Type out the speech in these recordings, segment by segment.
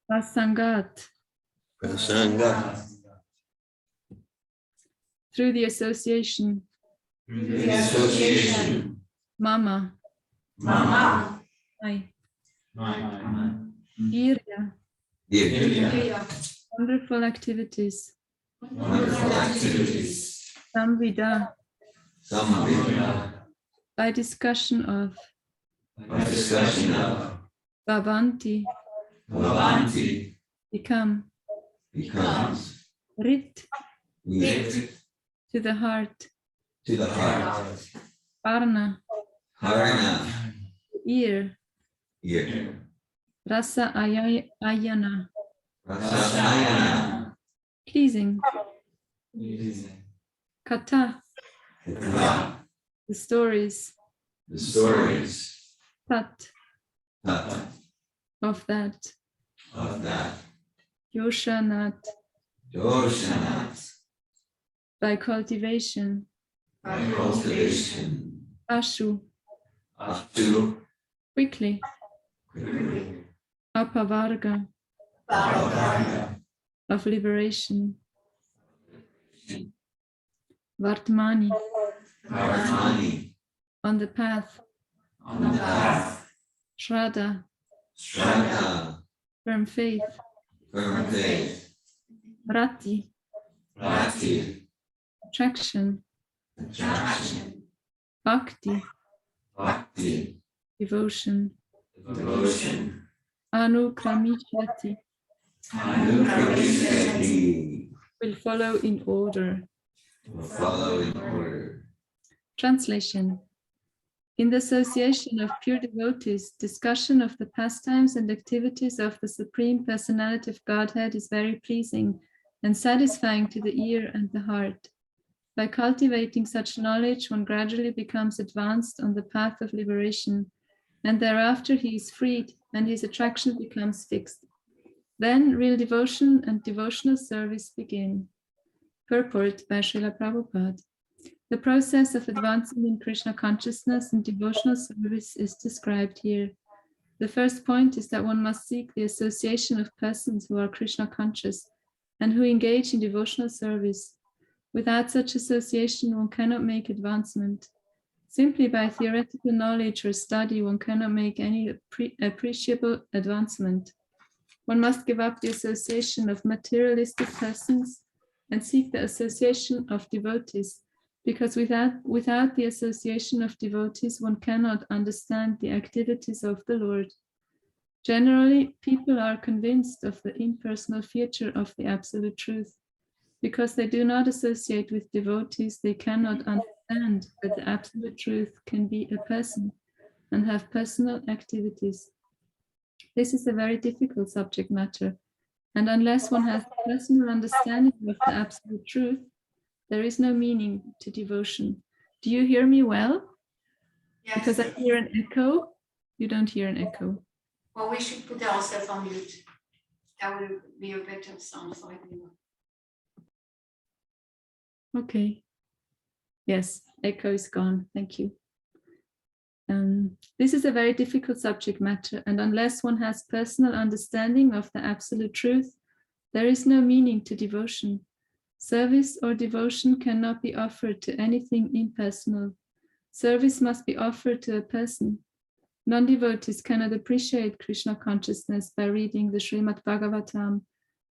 Prasangat. Through the association. Mama. I. Irya. Wonderful activities. Samvida. By discussion of. Bhavanti. Becomes. Rit. To the heart. Parna. Ear. Rasa ayana. Pleasing. Kata. The stories. Tat. Of that. Yoshanat. By cultivation. Ashu. Quickly. Apavarga. Of liberation. Vartmani. On the path. Shraddha. Firm faith. Rati. Attraction. Bhakti. Devotion. Anukramishati. Will follow in order. Translation. In the association of pure devotees, discussion of the pastimes and activities of the Supreme Personality of Godhead is very pleasing and satisfying to the ear and the heart. By cultivating such knowledge, one gradually becomes advanced on the path of liberation, and thereafter he is freed and his attraction becomes fixed. Then real devotion and devotional service begin. Purport by Srila Prabhupada. The process of advancing in Krishna consciousness and devotional service is described here. The first point is that one must seek the association of persons who are Krishna conscious and who engage in devotional service. Without such association, one cannot make advancement. Simply by theoretical knowledge or study, one cannot make any appreciable advancement. One must give up the association of materialistic persons and seek the association of devotees, because without the association of devotees, one cannot understand the activities of the Lord. Generally, people are convinced of the impersonal feature of the Absolute Truth. Because they do not associate with devotees, they cannot understand that the Absolute Truth can be a person and have personal activities. This is a very difficult subject matter, and unless one has a personal understanding of the Absolute Truth, there is no meaning to devotion. Do you hear me well? Yes. Because I hear an echo. You don't hear an echo. Well, we should put ourselves on mute. That would be a better sound for everyone. Okay. Yes, echo is gone. Thank you. This is a very difficult subject matter, and unless one has personal understanding of the Absolute Truth, there is no meaning to devotion. Service or devotion cannot be offered to anything impersonal. Service must be offered to a person. Non-devotees cannot appreciate Krishna consciousness by reading the Srimad Bhagavatam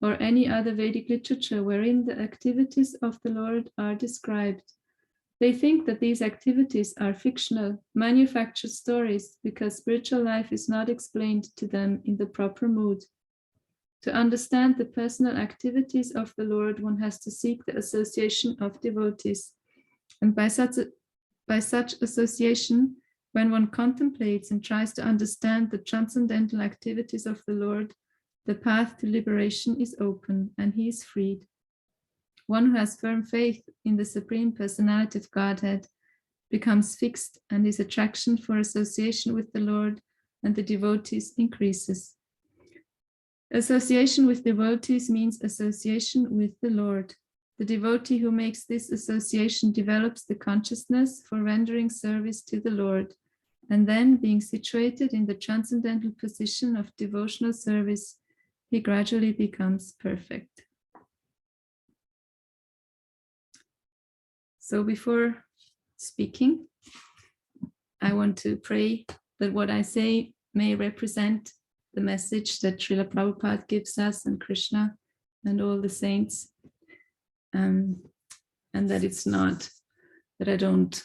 or any other Vedic literature wherein the activities of the Lord are described. They think that these activities are fictional, manufactured stories because spiritual life is not explained to them in the proper mood. To understand the personal activities of the Lord, one has to seek the association of devotees. And by such association, when one contemplates and tries to understand the transcendental activities of the Lord, the path to liberation is open and he is freed. One who has firm faith in the Supreme Personality of Godhead becomes fixed, and his attraction for association with the Lord and the devotees increases. Association with devotees means association with the Lord. The devotee who makes this association develops the consciousness for rendering service to the Lord, And then, being situated in the transcendental position of devotional service, he gradually becomes perfect. So before speaking, I want to pray that what I say may represent the message that Srila Prabhupada gives us and Krishna and all the saints, and that it's not, that I don't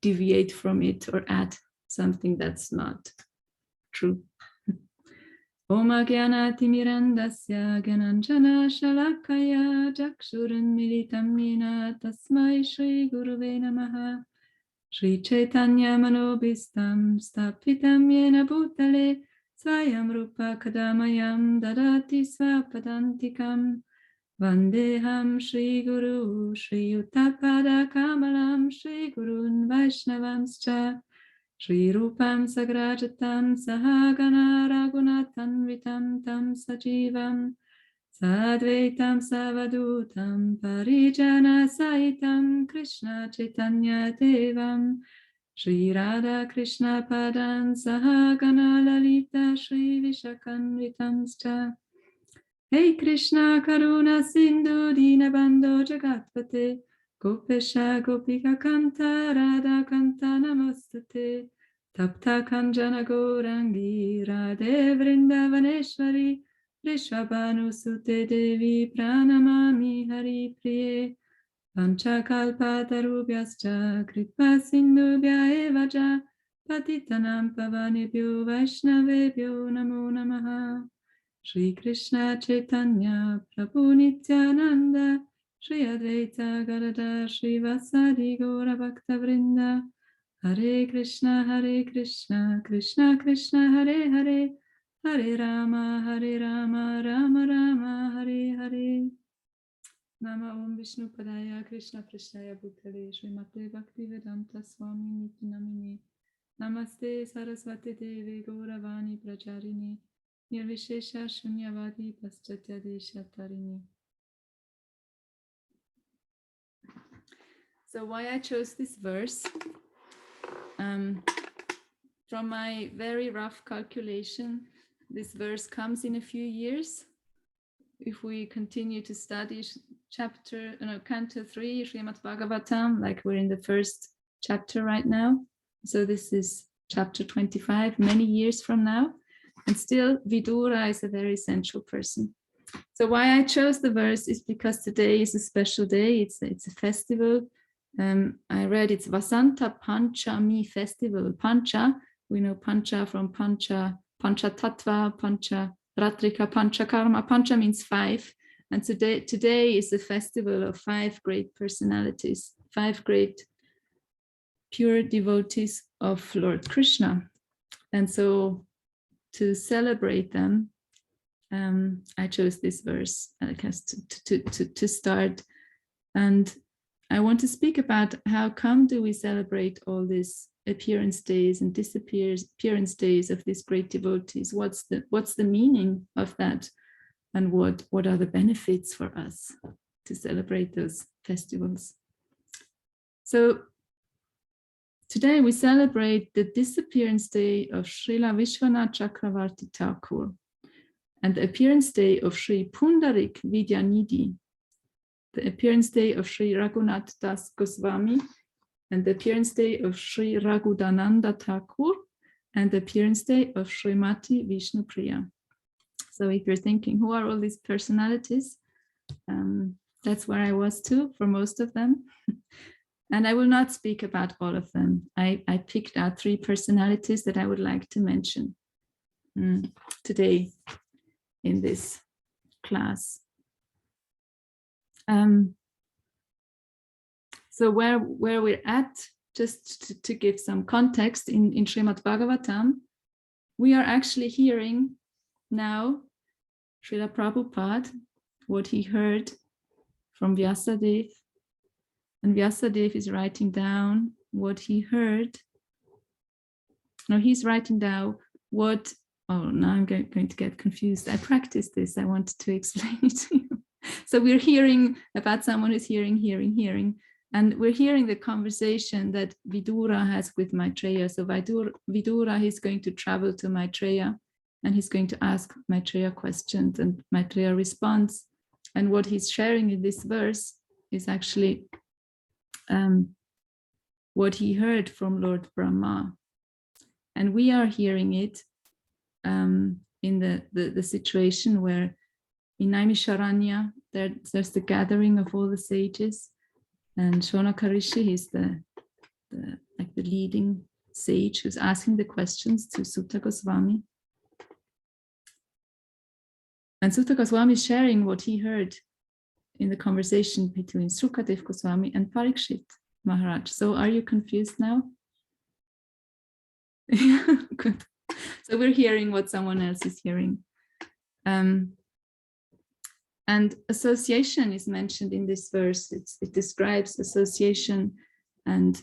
deviate from it or add something that's not true. Om Agyanati Mirandasya Gyananjana Shalakaya Jakshuran Militam Yena Tasmai Shri Guruve Namaha Shri Chaitanya Manobhistam Stapitam Yena Bhutale Swayam Rupa Kadamayam Dadati Swapadantikam Vandeham Shri Guru Shri Uttapada Kamalam Shri Gurun Vaishnavamscha Shri Rupam Sagrajatam Sahagana Raghunathan Vitam Tam Sajivam Sadvaitam Savadutam Parijana Sahitam Krishna Chaitanya Devam Shri Radha Krishna Padan Sahagana Lalita Shri Vishakan Vitamscha Hey Krishna Karuna Sindhu Dinabandho Jagatpate Gopesha Gopika Kanta Radha Kanta Namastate Tapta Kanjana Gourangi Radhe Vrindavaneshwari Rishabhanu Sute Devi Pranamami Hari Priye Panchakalpa Tarubhyascha Kripa Sindhubhya Evaja Patitanam Pavanebhyo Vaishnavebhyo Namo Namaha Shri Krishna Chaitanya Prabhu Nityananda Shri Advaita Gadadhar Shri Vasadi Gaura Bhakta Vrinda Hare Krishna Krishna Krishna Hare Hare Hare Rama Rama Rama Hare Hare Nama Om Vishnu Padaya Krishna Prishnaya Bhutale Srimate Bhaktivedanta Swami Niti Namine Namaste Saraswati Devi Gauravani Pracharini Nirvishesha Shunyavadi Paschatya Desha Tarini. So why I chose this verse? From my very rough calculation, this verse comes in a few years. If we continue to study Canto 3, Srimad Bhagavatam, like we're in the first chapter right now. So this is chapter 25, many years from now. And still, Vidura is a very essential person. So why I chose the verse is because today is a special day. It's a festival. I read it's Vasanta Panchami festival. Pancha, we know Pancha from Pancha Tattva, Pancha Ratrika, Pancha Karma. Pancha means 5. And today is a festival of 5 great personalities, 5 great pure devotees of Lord Krishna. And so to celebrate them, I chose this verse to start. And I want to speak about how come do we celebrate all these appearance days and disappearance days of these great devotees? What's the meaning of that? And what are the benefits for us to celebrate those festivals? So today we celebrate the disappearance day of Srila Vishwanath Chakravarti Thakur and the appearance day of Sri Pundarik Vidyanidhi, the appearance day of Sri Raghunath Das Goswami, and the appearance day of Sri Raghudananda Thakur, and the appearance day of Srimati Vishnupriya. So if you're thinking, who are all these personalities? That's where I was too, for most of them. And I will not speak about all of them. I picked out 3 personalities that I would like to mention today in this class. So where we're at, just to give some context, in Srimad Bhagavatam, we are actually hearing now Srila Prabhupada, what he heard from Vyasadeva. And Vyasadeva is writing down what he heard. No, he's writing down what, oh, now I'm going to get confused. I practiced this. I wanted to explain it to you. So we're hearing about someone who's hearing. And we're hearing the conversation that Vidura has with Maitreya. So Vidura, he's going to travel to Maitreya and he's going to ask Maitreya questions, and Maitreya responds. And what he's sharing in this verse is actually what he heard from Lord Brahma. And we are hearing it in the situation where in Naimisharanya, there's the gathering of all the sages, and Shonaka Rishi is the leading sage who's asking the questions to Sutta Goswami. And Sutta Goswami is sharing what he heard in the conversation between Sukadev Goswami and Parikshit Maharaj. So are you confused now? Good. So we're hearing what someone else is hearing. And association is mentioned in this verse. It describes association and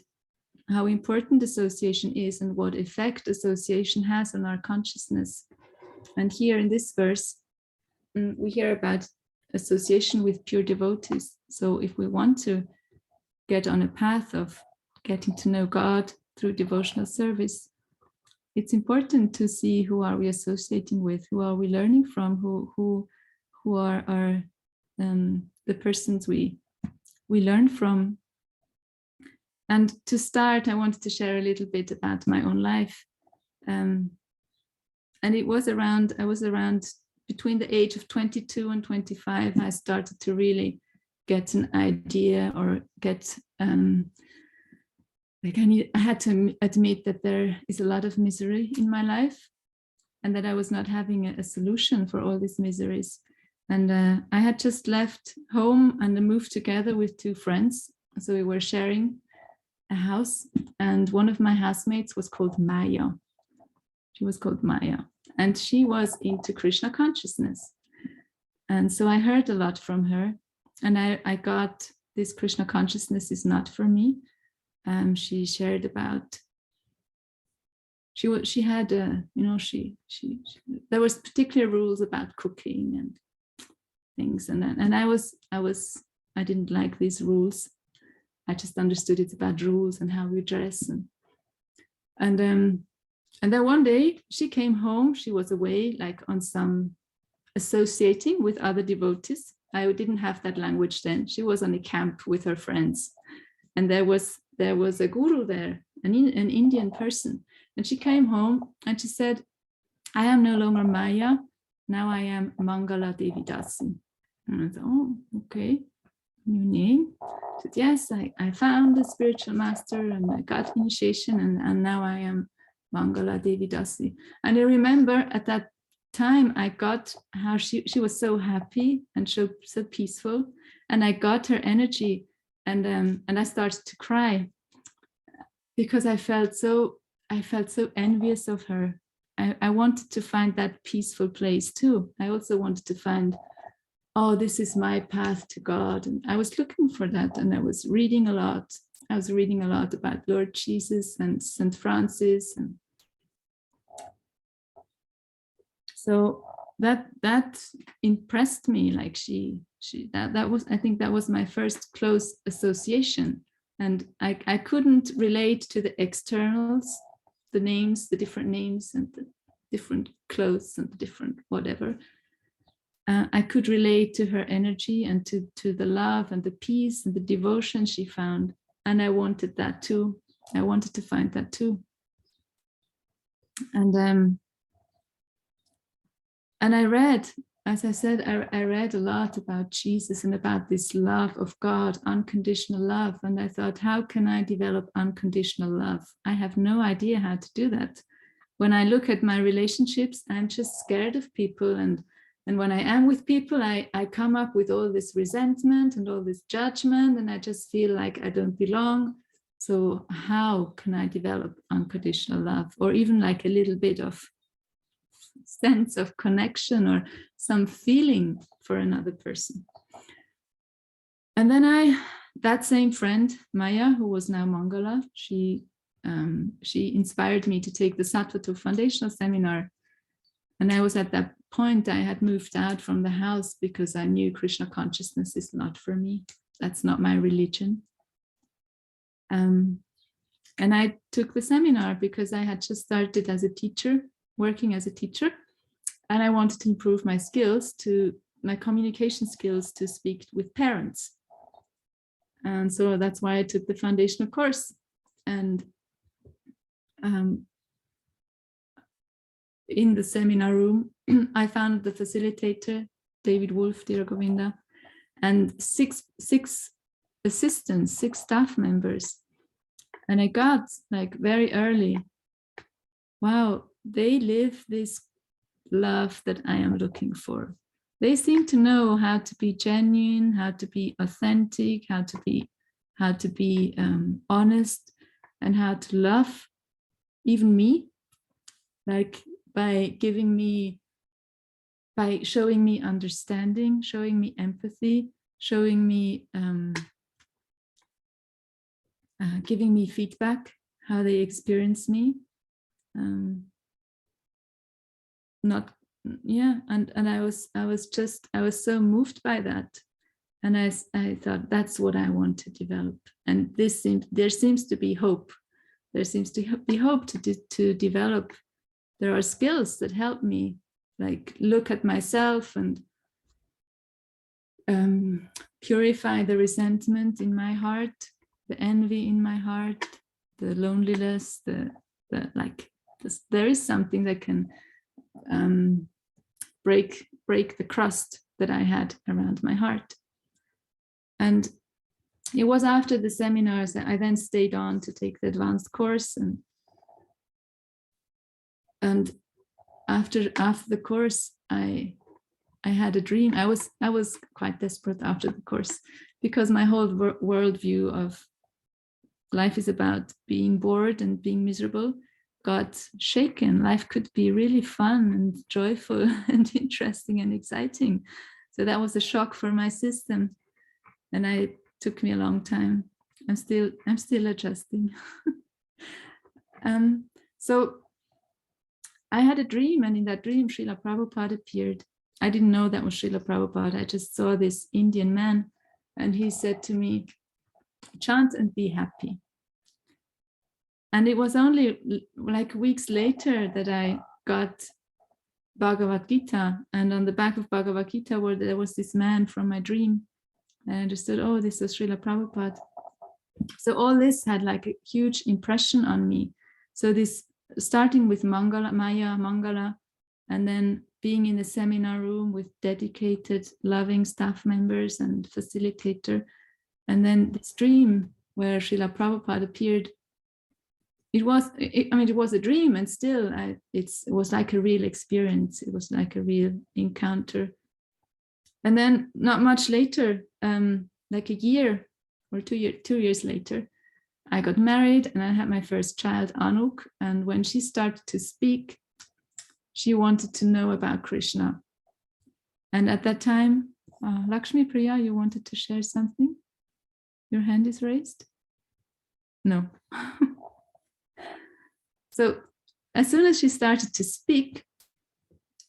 how important association is and what effect association has on our consciousness. And here in this verse, we hear about association with pure devotees. So if we want to get on a path of getting to know God through devotional service, it's important to see who are we associating with, who are we learning from, who are the persons we learn from. And to start, I wanted to share a little bit about my own life. And I was around between the age of 22 and 25, I started to really get an idea or get, I had to admit that there is a lot of misery in my life and that I was not having a solution for all these miseries. And I had just left home and moved together with two friends. So we were sharing a house, and one of my housemates was called Maya. She was called Maya, and she was into Krishna consciousness. And so I heard a lot from her, and I got this Krishna consciousness is not for me. She shared about, she had, there was particular rules about cooking and things. And I didn't like these rules. I just understood it's about rules and how we dress. And then one day she came home, she was away like on some associating with other devotees. I didn't have that language then. She was on a camp with her friends. And there was a guru there, an Indian person. And she came home and she said, I am no longer Maya, now I am Mangala Devi Dasi. And I thought, oh, okay, new name. She said, yes, I found a spiritual master and I got initiation and now I am Mangala Devi Dasi. And I remember at that time I got how she was so happy and so peaceful, and I got her energy, and I started to cry because I felt so envious of her. I wanted to find that peaceful place too. I also wanted to find, oh, this is my path to God, and I was looking for that, and I was reading a lot. I was reading a lot about Lord Jesus and St. Francis, and so that impressed me. Like that was, I think that was my first close association, and I couldn't relate to the externals, the names, the different names, and the different clothes and the different whatever. I could relate to her energy and to the love and the peace and the devotion she found. And I wanted that too. I wanted to find that too. And I read, as I said, I read a lot about Jesus and about this love of God, unconditional love. And I thought, how can I develop unconditional love? I have no idea how to do that. When I look at my relationships, I'm just scared of people. And when I am with people, I come up with all this resentment and all this judgment, and I just feel like I don't belong. So how can I develop unconditional love, or even like a little bit of sense of connection or some feeling for another person? And then that same friend, Maya, who was now Mangala, she inspired me to take the Sattva Foundational Seminar. And I was at that point, I had moved out from the house because I knew Krishna consciousness is not for me. That's not my religion. And I took the seminar because I had just started as a teacher, working as a teacher, and I wanted to improve my skills, my communication skills to speak with parents. And so that's why I took the foundational course. And in the seminar room, I found the facilitator, David Wolf, Dear Govinda, and six assistants, 6 staff members. And I got like very early, wow, they live this love that I am looking for. They seem to know how to be genuine, how to be authentic, how to be honest, and how to love even me, like by showing me understanding, showing me empathy, showing me giving me feedback, how they experience me. And I was so moved by that, and I thought that's what I want to develop. And there seems to be hope. There seems to be hope to develop. There are skills that help me, like look at myself and purify the resentment in my heart, the envy in my heart, the loneliness, there is something that can break the crust that I had around my heart. And it was after the seminars that I then stayed on to take the advanced course, and after the course I had a dream. I was quite desperate after the course, because my whole worldview of life is about being bored and being miserable got shaken. Life could be really fun and joyful and interesting and exciting. So that was a shock for my system, and it took me a long time. I'm still adjusting. So I had a dream, and in that dream Srila Prabhupada appeared. I didn't know that was Srila Prabhupada. I just saw this Indian man, and he said to me, chant and be happy. And it was only like weeks later that I got Bhagavad Gita, and on the back of Bhagavad Gita there was this man from my dream. And I understood, oh, this is Srila Prabhupada. So all this had like a huge impression on me. So this, starting with Mangala, and then being in the seminar room with dedicated, loving staff members and facilitator, and then this dream where Srila Prabhupada appeared. It was a dream, and still it was like a real experience. It was like a real encounter. And then not much later, like a year or 2 years later, I got married and I had my first child, Anuk. And when she started to speak, she wanted to know about Krishna. And at that time, Lakshmi Priya, you wanted to share something? Your hand is raised? No. So as soon as she started to speak,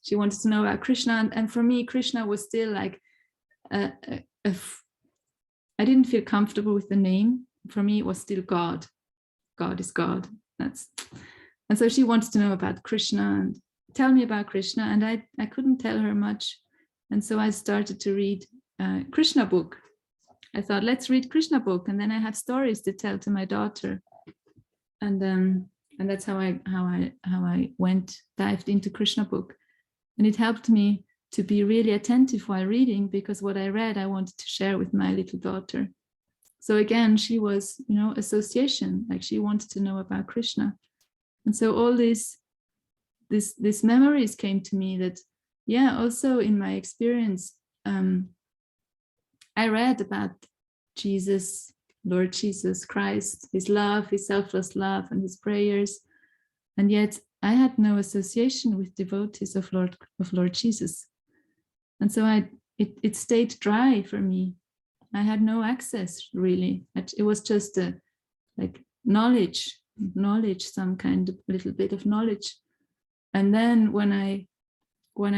she wanted to know about Krishna. And for me, Krishna was still like, I didn't feel comfortable with the name. For me, it was still God. God is God. And so she wanted to know about Krishna and tell me about Krishna. And I couldn't tell her much. And so I started to read Krishna book. I thought, let's read Krishna book. And then I have stories to tell to my daughter. And that's how I dived into Krishna book. And it helped me to be really attentive while reading, because what I read, I wanted to share with my little daughter. So again, she was, association, like she wanted to know about Krishna. And so all these memories came to me that, also in my experience, I read about Jesus, Lord Jesus Christ, his love, his selfless love, and his prayers. And yet I had no association with devotees of Lord Jesus. And so it stayed dry for me. I had no access, really. It was just like knowledge, some kind of little bit of knowledge. And then when I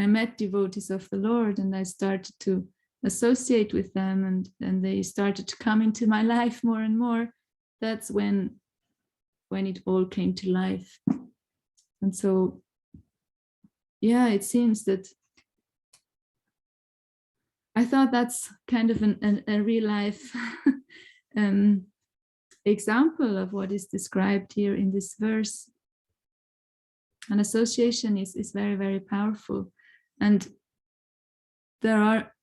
met devotees of the Lord and I started to associate with them, and they started to come into my life more and more, that's when it all came to life. And so, yeah, it seems that I thought that's kind of a real life example of what is described here in this verse. An association is very, very powerful. And there are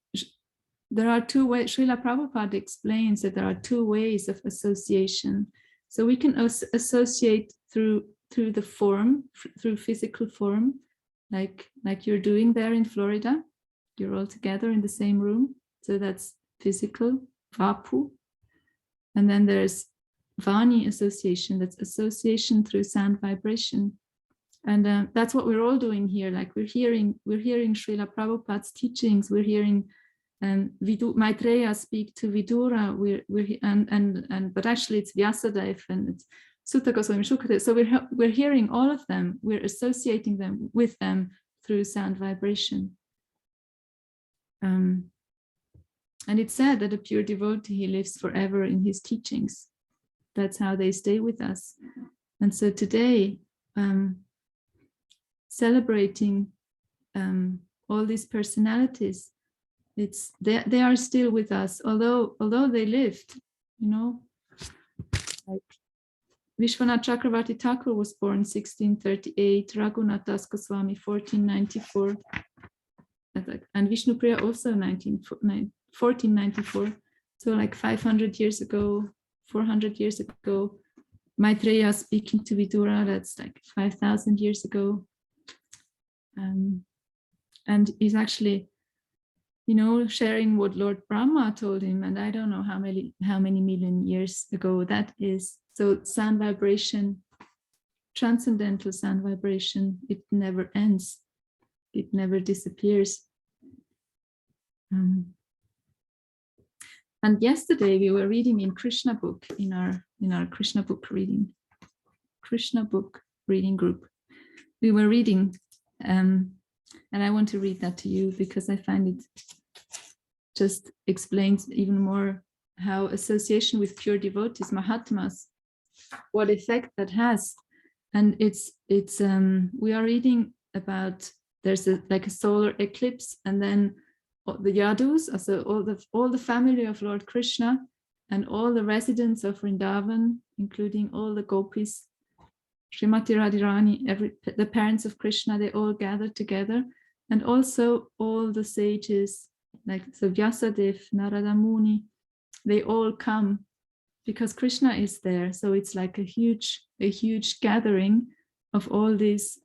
two ways. Srila Prabhupada explains that there are two ways of association. So we can associate through the form, through physical form, like you're doing there in Florida. You're all together in the same room. So that's physical, vapu. And then there's Vani association, that's association through sound vibration. And that's what we're all doing here. Like we're hearing Srila Prabhupada's teachings. We're hearing Maitreya speak to Vidura. But actually it's Vyasadeva and it's Sutta Goswami Shukadeva. So we're hearing all of them. We're associating them with them through sound vibration. And it's said that a pure devotee, he lives forever in his teachings. That's how they stay with us. And so today, celebrating all these personalities, they are still with us, although they lived, like Vishwanath Chakravarti Thakur was born 1638, Raghunath Das Goswami 1494, and Vishnupriya also 1494. So like 500 years ago, 400 years ago. Maitreya speaking to Vidura, that's like 5,000 years ago. And he's actually, sharing what Lord Brahma told him, and I don't know how many million years ago that is. So sound vibration, transcendental sound vibration, it never ends. It never disappears. And yesterday we were reading in Krishna book, in our Krishna book reading group. We were reading, and I want to read that to you because I find it just explains even more how association with pure devotees, Mahatmas, what effect that has. And it's we are reading about, there's like a solar eclipse, and then the Yadus, so all the family of Lord Krishna and all the residents of Vrindavan, including all the gopis, Srimati Radharani, the parents of Krishna, they all gather together, and also all the sages like so Vyasadeva, Narada Muni, they all come because Krishna is there. So it's like a huge gathering of all these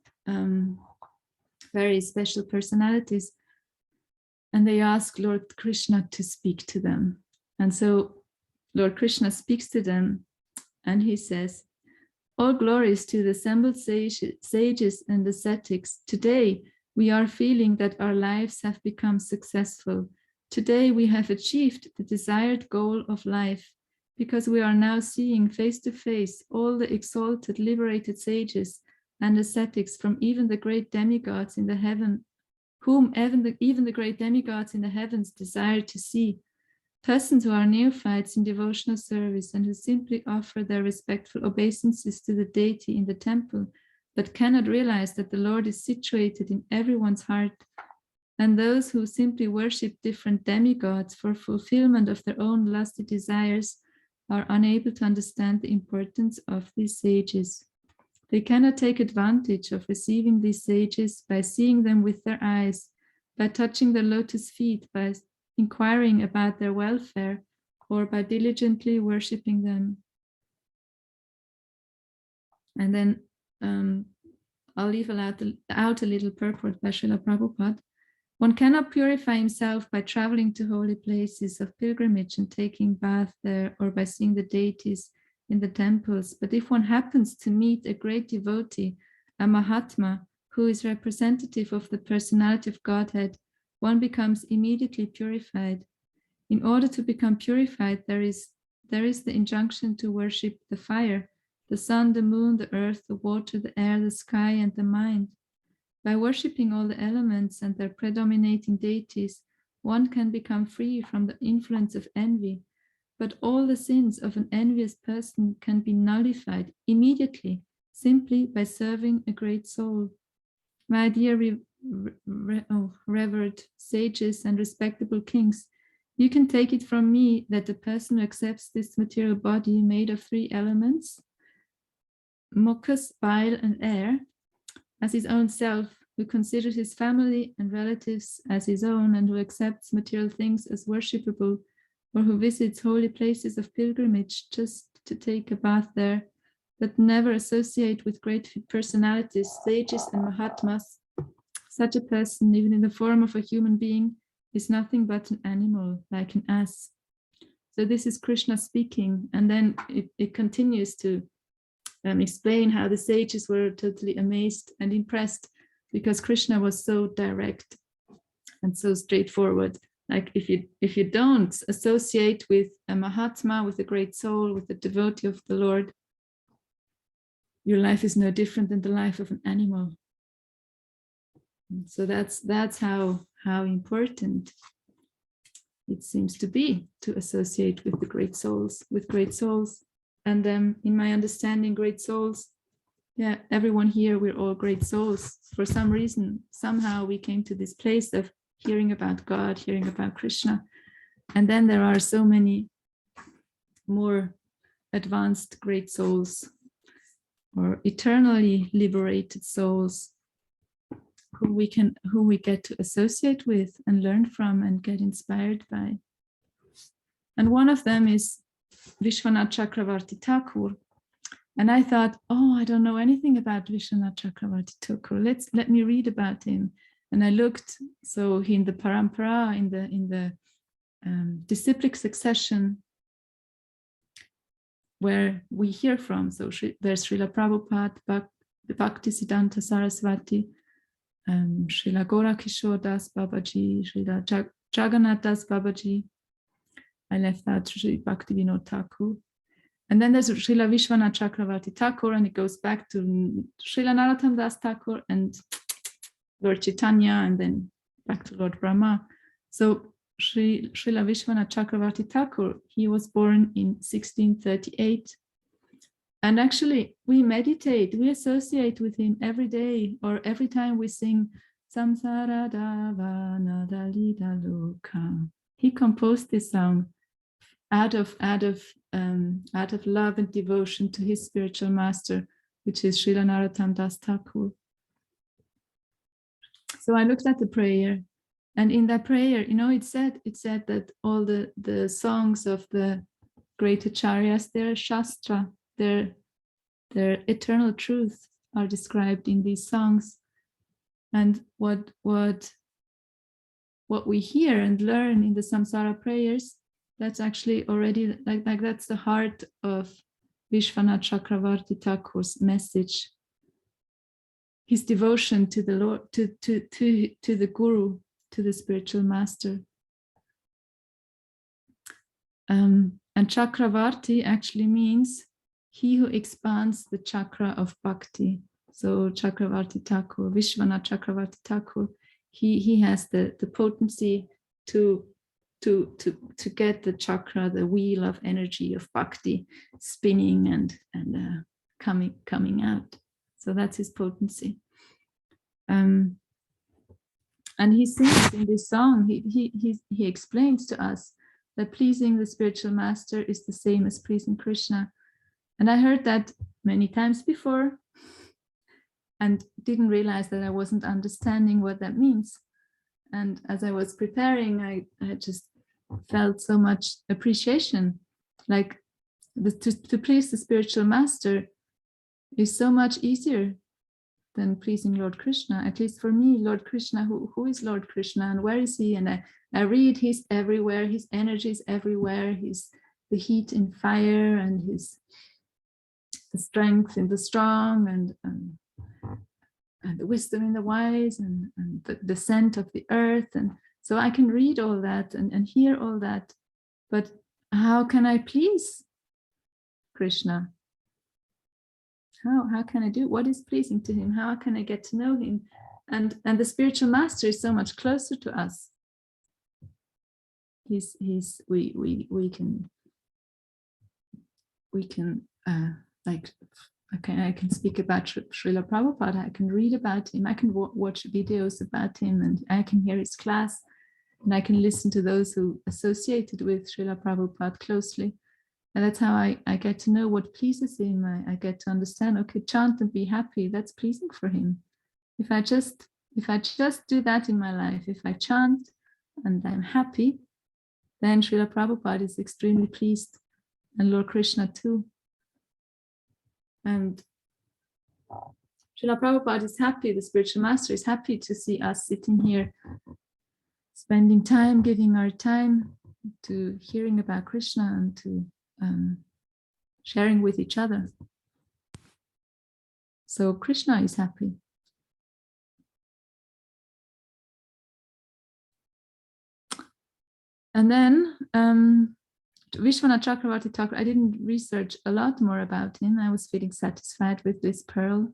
very special personalities. And they ask Lord Krishna to speak to them. And so Lord Krishna speaks to them and he says, "All glories to the assembled sages and ascetics. Today, we are feeling that our lives have become successful. Today, we have achieved the desired goal of life because we are now seeing face to face all the exalted, liberated sages and ascetics from even the great demigods in the heaven, whom even the great demigods in the heavens desire to see. Persons who are neophytes in devotional service and who simply offer their respectful obeisances to the deity in the temple, but cannot realize that the Lord is situated in everyone's heart, and those who simply worship different demigods for fulfillment of their own lusty desires are unable to understand the importance of these sages. They cannot take advantage of receiving these sages by seeing them with their eyes, by touching their lotus feet, by inquiring about their welfare, or by diligently worshipping them." And then I'll leave out a little purport by Srila Prabhupada. "One cannot purify himself by traveling to holy places of pilgrimage and taking bath there, or by seeing the deities in the temples. But if one happens to meet a great devotee, a Mahatma, who is representative of the personality of Godhead, one becomes immediately purified. In order to become purified, there is the injunction to worship the fire, the sun, the moon, the earth, the water, the air, the sky, and the mind. By worshipping all the elements and their predominating deities, one can become free from the influence of envy. but all the sins of an envious person can be nullified immediately, simply by serving a great soul. My dear revered sages and respectable kings, you can take it from me that the person who accepts this material body made of 3 elements, mucus, bile, and air, as his own self, who considers his family and relatives as his own, and who accepts material things as worshipable, or who visits holy places of pilgrimage just to take a bath there, but never associate with great personalities, sages, and Mahatmas, such a person, even in the form of a human being, is nothing but an animal, like an ass. So this is Krishna speaking, and then it continues to explain how the sages were totally amazed and impressed because Krishna was so direct and so straightforward. Like if you don't associate with a Mahatma, with a great soul, with a devotee of the Lord, your life is no different than the life of an animal. So that's how important it seems to be to associate with the great souls, And in my understanding, great souls, yeah, everyone here, we're all great souls. For some reason, somehow we came to this place of hearing about God, hearing about Krishna. And then there are so many more advanced great souls or eternally liberated souls who we get to associate with and learn from and get inspired by. And one of them is Vishwanath Chakravarti Thakur. And I thought, oh, I don't know anything about Vishwanath Chakravarti Thakur. Let me read about him. And I looked, so he in the parampara, in the disciplic succession where we hear from. So there's Srila Prabhupada, Bhaktisiddhanta Saraswati, Srila Gorakishore Das Babaji, Srila Jagannath Das Babaji. I left out Sri Bhaktivinoda Thakur. And then there's Srila Vishwanath Chakravarti Thakur, and it goes back to Srila Narottam Das Thakur and Lord Chaitanya, and then back to Lord Brahma. So Srila Vishwanath Chakravarti Thakur, he was born in 1638. And actually, we meditate, we associate with him every day, or every time we sing Samsara Davana Dalida Loka. He composed this song out of love and devotion to his spiritual master, which is Srila Narottam Das Thakur. So I looked at the prayer, and in that prayer, it said that all the songs of the great acharyas, their shastra, their eternal truth are described in these songs. And what we hear and learn in the samsara prayers, that's actually already like that's the heart of Vishwanath Chakravarti Thakur's message. His devotion to the Lord, to the Guru, to the spiritual master. And Chakravarti actually means he who expands the chakra of bhakti. So Chakravarti Thakur, Vishwanath Chakravarti Thakur, he has the potency to get the chakra, the wheel of energy of bhakti, spinning and coming out. So that's his potency. And he sings in this song, he explains to us that pleasing the spiritual master is the same as pleasing Krishna. And I heard that many times before and didn't realize that I wasn't understanding what that means. And as I was preparing, I just felt so much appreciation. Like to please the spiritual master is so much easier than pleasing Lord Krishna. At least for me, Lord Krishna, who is Lord Krishna and where is he? And I read he's everywhere, his energy is everywhere, he's the heat in fire and the strength in the strong and the wisdom in the wise and the scent of the earth. And so I can read all that and hear all that, but how can I please Krishna? How can I do? What is pleasing to him? How can I get to know him? And the spiritual master is so much closer to us. We can we can like I can speak about Srila Prabhupada. I can read about him. I can watch videos about him, and I can hear his class, and I can listen to those who associated with Srila Prabhupada closely. And that's how I get to know what pleases him. I get to understand, okay, chant and be happy, that's pleasing for him. If I just do that in my life, if I chant and I'm happy, then Srila Prabhupada is extremely pleased, and Lord Krishna too. And Srila Prabhupada is happy, the spiritual master is happy to see us sitting here, spending time, giving our time to hearing about Krishna and to sharing with each other. So Krishna is happy. And then Vishwanath Chakravarti Thakur, I didn't research a lot more about him. I was feeling satisfied with this pearl.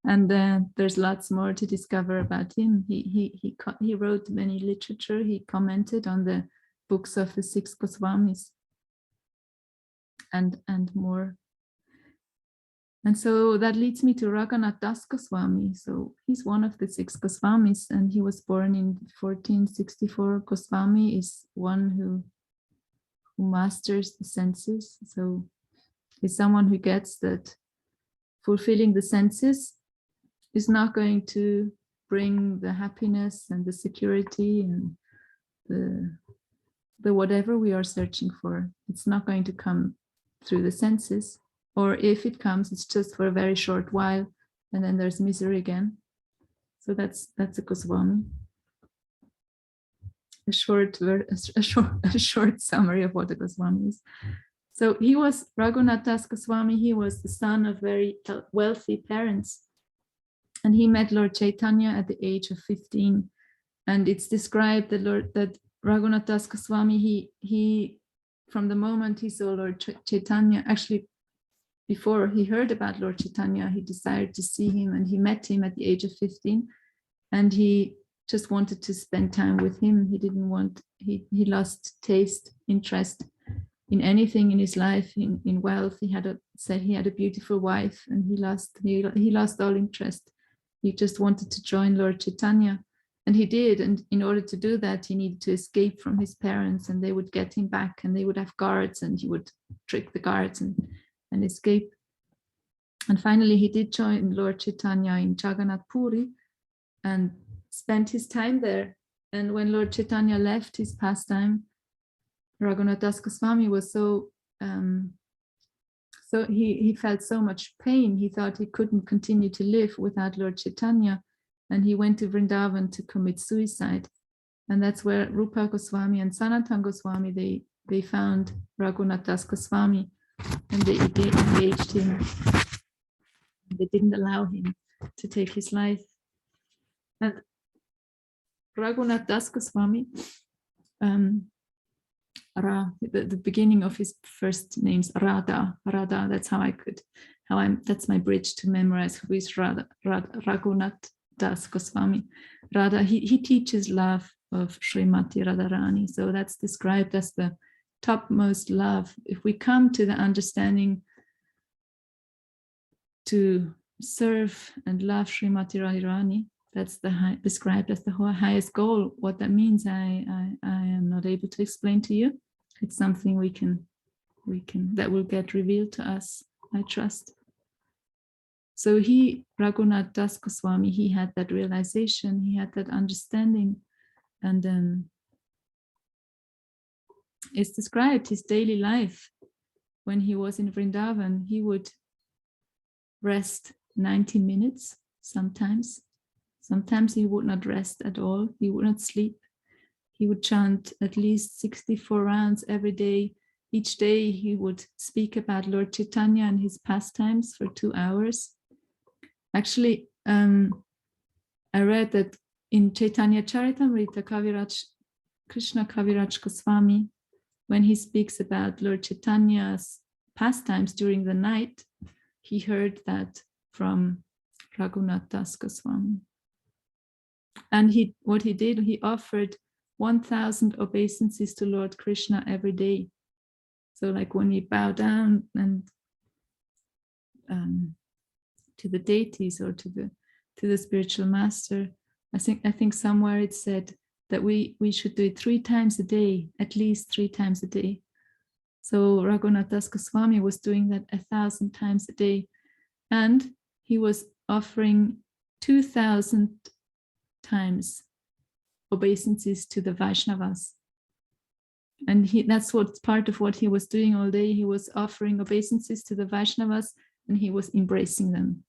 And there's lots more to discover about him. He wrote many literature. He commented on the books of the 6 Goswamis and more. And so that leads me to Raghunath Das Goswami. So he's one of the 6 Goswamis, and he was born in 1464. Goswami is one who masters the senses. So he's someone who gets that fulfilling the senses is not going to bring the happiness and the security and the whatever we are searching for. It's not going to come through the senses, or if it comes, it's just for a very short while, and then there's misery again. So that's a Goswami. A short summary of what a Goswami is. So he was Raghunath Das Goswami. He was the son of very wealthy parents, and he met Lord Chaitanya at the age of 15. And it's described that Raghunath Das Goswami, he from the moment he saw Lord Chaitanya, actually before he heard about Lord Chaitanya, he desired to see him, and he met him at the age of 15, and he just wanted to spend time with him. He didn't want, he lost taste, interest in anything in his life, in wealth. He said he had a beautiful wife, and he lost all interest. He just wanted to join Lord Chaitanya, and he did. And in order to do that, he needed to escape from his parents, and they would get him back, and they would have guards, and he would trick the guards and escape. And finally, he did join Lord Chaitanya in Jagannath Puri and spent his time there. And when Lord Chaitanya left his pastime, Raghunath Das Goswami was so he felt so much pain. He thought he couldn't continue to live without Lord Chaitanya, and he went to Vrindavan to commit suicide. And that's where Rupa Goswami and Sanatana Goswami, they found Raghunath Das Goswami, and they engaged him. They didn't allow him to take his life. And Raghunath Das Goswami, the beginning of his first name's Radha. That's that's my bridge to memorize who is Raghunath Das Goswami. Radha, he teaches love of Srimati Radharani. So that's described as the topmost love. If we come to the understanding to serve and love Srimati Radharani, that's described as the highest goal. What that means, I am not able to explain to you. It's something we can that will get revealed to us, I trust. So Raghunath Das Goswami, he had that realization, he had that understanding, and it's described his daily life. When he was in Vrindavan, he would rest 90 minutes sometimes. Sometimes he would not rest at all. He would not sleep. He would chant at least 64 rounds every day. Each day he would speak about Lord Chaitanya and his pastimes for 2 hours. Actually, I read that in Chaitanya Charitamrita, Krishna Kaviraj Goswami, when he speaks about Lord Chaitanya's pastimes during the night, he heard that from Raghunath Das Goswami. And what he did, he offered 1,000 obeisances to Lord Krishna every day. So like when we bow down and to the deities or to the spiritual master, I think somewhere it said that we should do it 3 times a day, at least 3 times a day. So Raghunath Das Goswami was doing that 1,000 times a day, and he was offering 2,000 times obeisances to the Vaishnavas. And that's what part of what he was doing all day. He was offering obeisances to the Vaishnavas and he was embracing them.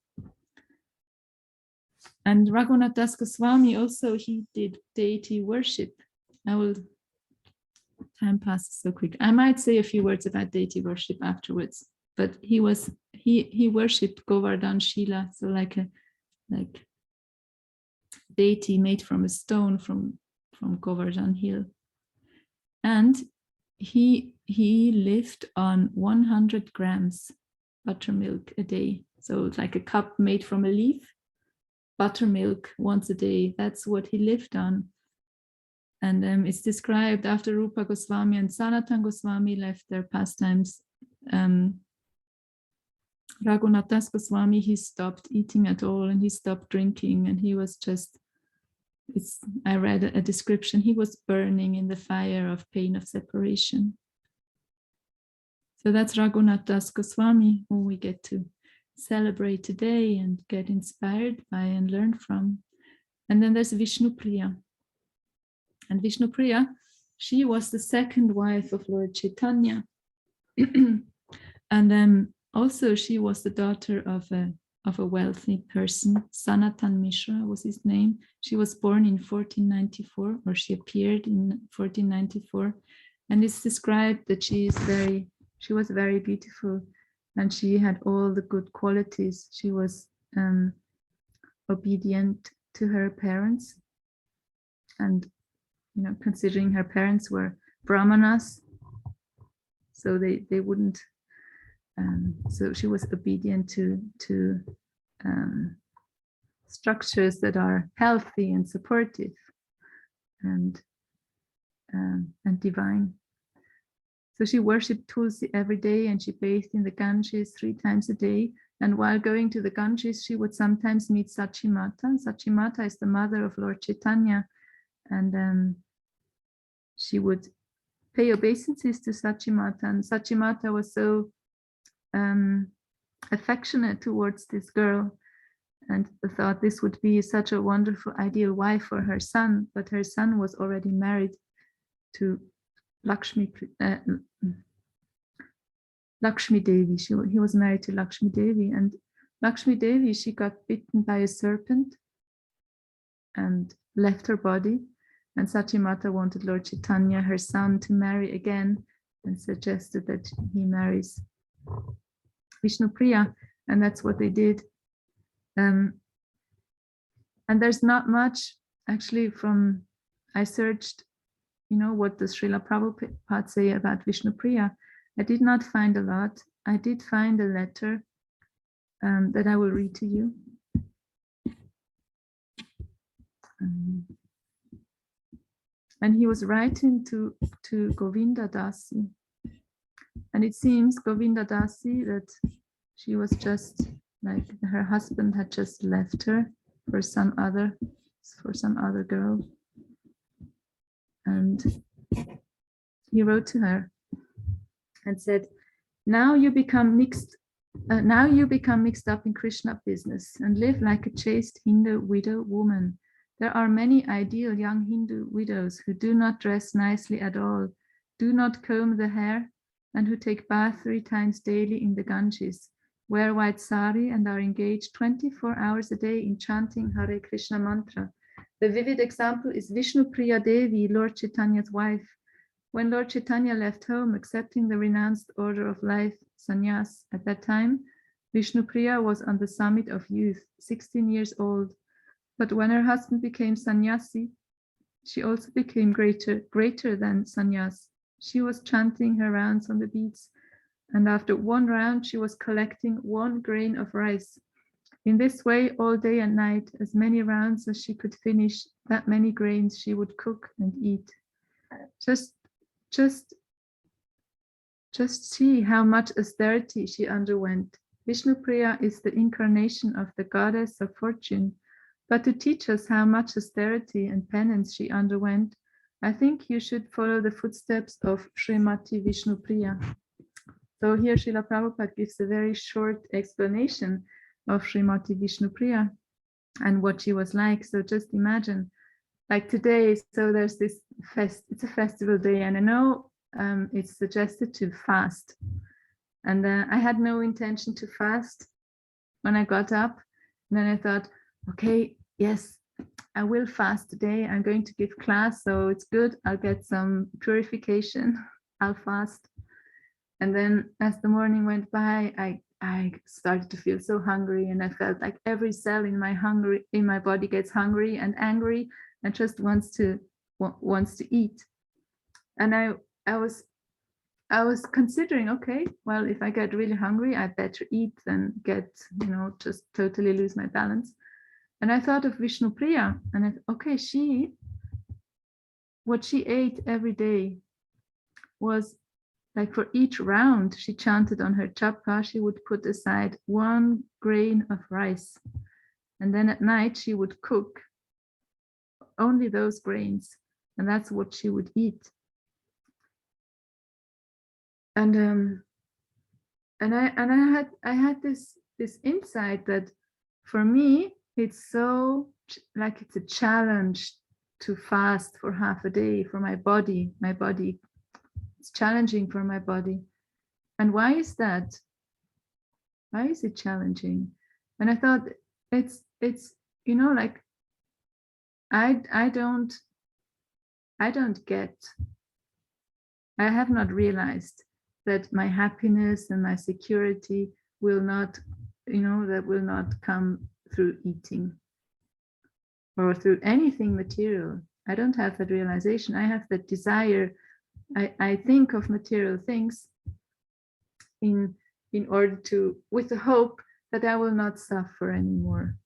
And Raghunath Das Goswami also, he did deity worship. Time passes so quick. I might say a few words about deity worship afterwards, but he worshipped Govardhan Shila, so like deity made from a stone from Govardhan Hill. And he lived on 100 grams buttermilk a day. So it's like a cup made from a leaf, buttermilk once a day. That's what he lived on. And it's described after Rupa Goswami and Sanatan Goswami left their pastimes. Raghunath Das Goswami, he stopped eating at all and he stopped drinking, and he was just, I read a description, he was burning in the fire of pain of separation. So that's Raghunath Das Goswami, who we get to celebrate today and get inspired by and learn from. And then there's Vishnupriya. And Vishnupriya, she was the second wife of Lord Chaitanya. And also she was the daughter of a wealthy person. Sanatan Mishra was his name. She was born in 1494, or she appeared in 1494. And it's described that she was very beautiful and she had all the good qualities. She was obedient to her parents, and considering her parents were brahmanas, so they wouldn't, so she was obedient to structures that are healthy and supportive and divine. So she worshipped Tulsi every day, and she bathed in the Ganges 3 times a day. And while going to the Ganges, she would sometimes meet Sachimata. Sachimata is the mother of Lord Chaitanya, and she would pay obeisances to Sachimata. And Sachimata was so affectionate towards this girl, and thought this would be such a wonderful, ideal wife for her son. But her son was already married to Lakshmi Devi. He was married to Lakshmi Devi, and Lakshmi Devi, she got bitten by a serpent and left her body. And Sachimata wanted Lord Chaitanya, her son, to marry again, and suggested that he marries Vishnupriya, and that's what they did. And there's not much actually I searched, what does Srila Prabhupada say about Vishnupriya? I did not find a lot. I did find a letter that I will read to you. And he was writing to Govinda Dasi. And it seems Govinda Dasi, that she was just like, her husband had just left her for some other girl. And he wrote to her and said, now you become mixed up in Krishna business and live like a chaste Hindu widow woman. There are many ideal young Hindu widows who do not dress nicely at all, do not comb the hair, and who take bath 3 times daily in the Ganges, wear white sari, and are engaged 24 hours a day in chanting Hare Krishna mantra. The vivid example is Vishnupriya Devi, Lord Chaitanya's wife. When Lord Chaitanya left home, accepting the renounced order of life, sannyas, at that time, Vishnupriya was on the summit of youth, 16 years old. But when her husband became sannyasi, she also became greater than sannyas. She was chanting her rounds on the beads, and after 1 round, she was collecting 1 grain of rice. In this way, all day and night, as many rounds as she could finish, that many grains she would cook and eat. Just Just see how much austerity she underwent. Vishnupriya is the incarnation of the goddess of fortune, but to teach us how much austerity and penance she underwent, I think you should follow the footsteps of Srimati Vishnupriya. So here Srila Prabhupada gives a very short explanation of Srimati Vishnupriya and what she was like. So just imagine, like today, so there's this it's a festival day, and I know it's suggested to fast. And I had no intention to fast when I got up. And then I thought, okay, yes, I will fast today. I'm going to give class, so it's good. I'll get some purification. I'll fast. And then as the morning went by, I started to feel so hungry, and I felt like every cell in my body gets hungry and angry and just wants to eat. And I was considering, okay, well, if I get really hungry, I better eat than get, just totally lose my balance. And I thought of Vishnupriya, and I thought, okay, what she ate every day was like, for each round she chanted on her japa, she would put aside 1 grain of rice. And then at night she would cook only those grains, and that's what she would eat. And I had this insight that for me it's so like it's a challenge to fast for half a day for my body. It's challenging for my body. And why is that? Why is it challenging? And I thought it's like I have not realized that my happiness and my security will not come through eating or through anything material. I don't have that realization. I have that desire. I think of material things in order to, with the hope that I will not suffer anymore.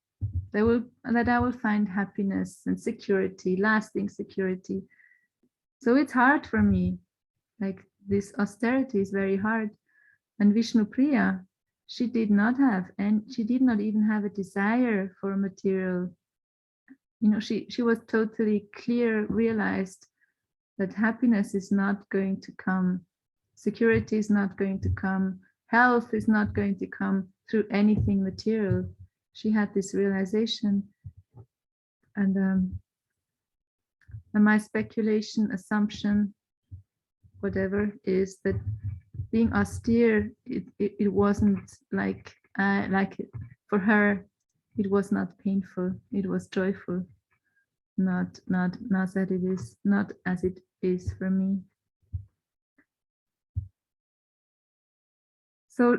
That I will find happiness and security, lasting security. So it's hard for me. Like, this austerity is very hard. And Vishnupriya, she did not even have a desire for material. She was totally clear, realized that happiness is not going to come, security is not going to come, health is not going to come through anything material. She had this realization. And my speculation, assumption, whatever, is that being austere, it wasn't like for her, it was not painful, it was joyful, not as it is for me. So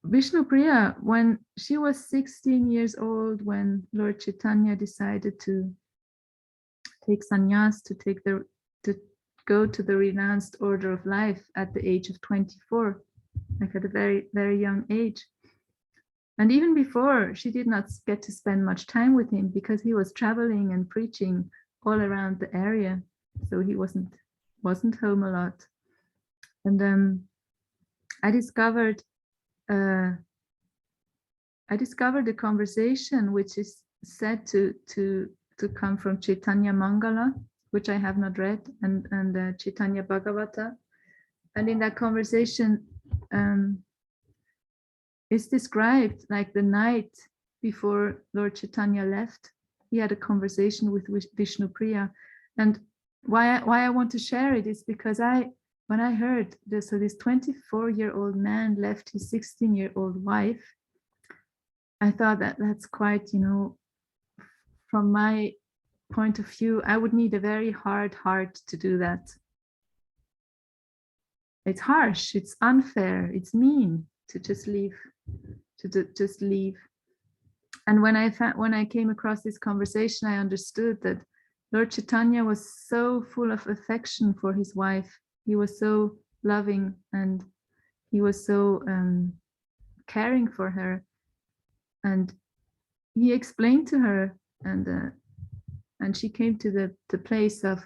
Vishnupriya, when she was 16 years old, when Lord Chaitanya decided to take sannyas, to go to the renounced order of life at the age of 24, like at a very, very young age. And even before, she did not get to spend much time with him because he was traveling and preaching all around the area. So he wasn't home a lot. And I discovered a conversation which is said to come from Chaitanya Mangala, which I have not read, and Chaitanya Bhagavata. And in that conversation, it's described like the night before Lord Chaitanya left, he had a conversation with Vishnupriya. And why I want to share it is because when I heard this, so this 24-year-old man left his 16-year-old wife, I thought that's quite, from my point of view, I would need a very hard heart to do that. It's harsh, it's unfair, it's mean to just leave, And when I came across this conversation, I understood that Lord Chaitanya was so full of affection for his wife. He was so loving, and he was so caring for her. And he explained to her, and she came to the place of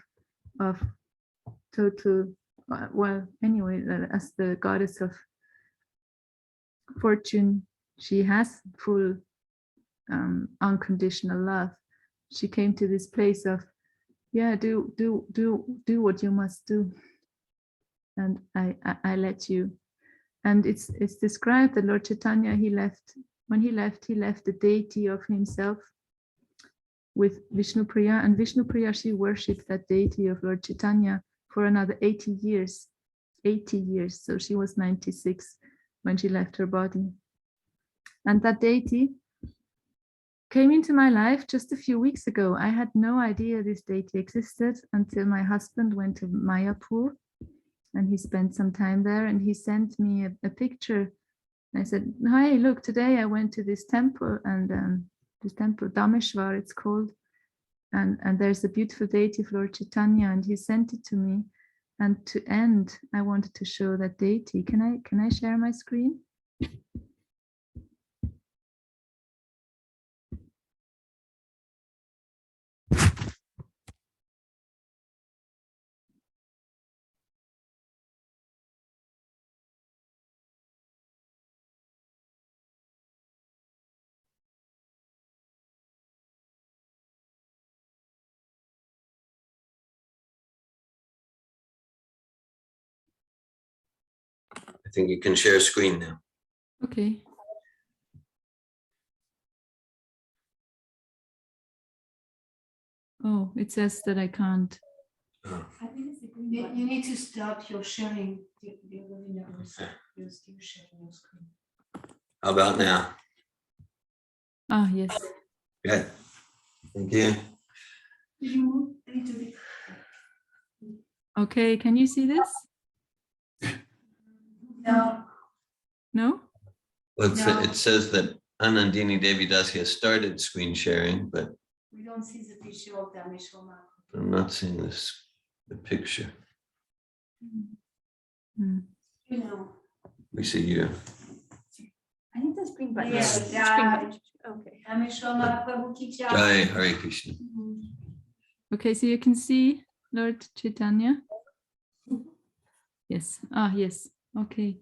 total well, anyway, as the goddess of fortune, she has full unconditional love. She came to this place of, yeah, do what you must do, and I let you. And it's described that Lord Chaitanya, when he left the deity of himself with Vishnupriya, and Vishnupriya, she worshipped that deity of Lord Chaitanya for another 80 years. 80 years. So she was 96 when she left her body. And that deity came into my life just a few weeks ago. I had no idea this deity existed until my husband went to Mayapur and he spent some time there, and he sent me a picture. I said, hi, look, today I went to this temple, and this temple, Dameshwar it's called, and there's a beautiful deity of Lord Chaitanya, and he sent it to me. And to end, I wanted to show that deity. Can I share my screen? I think you can share screen now. Okay. Oh, it says that I can't. Oh. I think it's the green button. You need to stop your sharing. The other window was you're still sharing your screen. How about now? Ah, yes. Good. Thank you. Did you move a little bit? Okay, can you see this? No. No? Well, No. it says that Anandini Devidasi has started screen sharing, but We don't see the picture of Dameshwar. I'm not seeing the picture. Hmm. You know. We see you. I think the screen button. Yeah, Screen yeah. button. Okay. Dameshwar Mahaprabhu ki jai. Jai Hare Krishna. Okay, so you can see Lord Chaitanya. Yes. Ah, yes. Okay.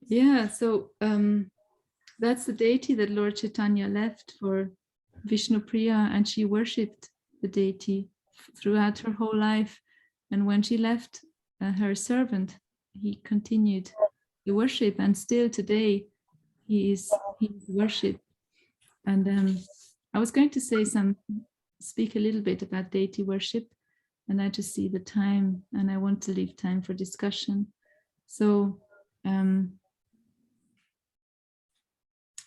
Yeah, so that's the deity that Lord Chaitanya left for Vishnupriya, and she worshipped the deity throughout her whole life. And when she left her servant, he continued to worship, and still today he is worshipped. And I was going to speak a little bit about deity worship, and I just see the time, and I want to leave time for discussion. So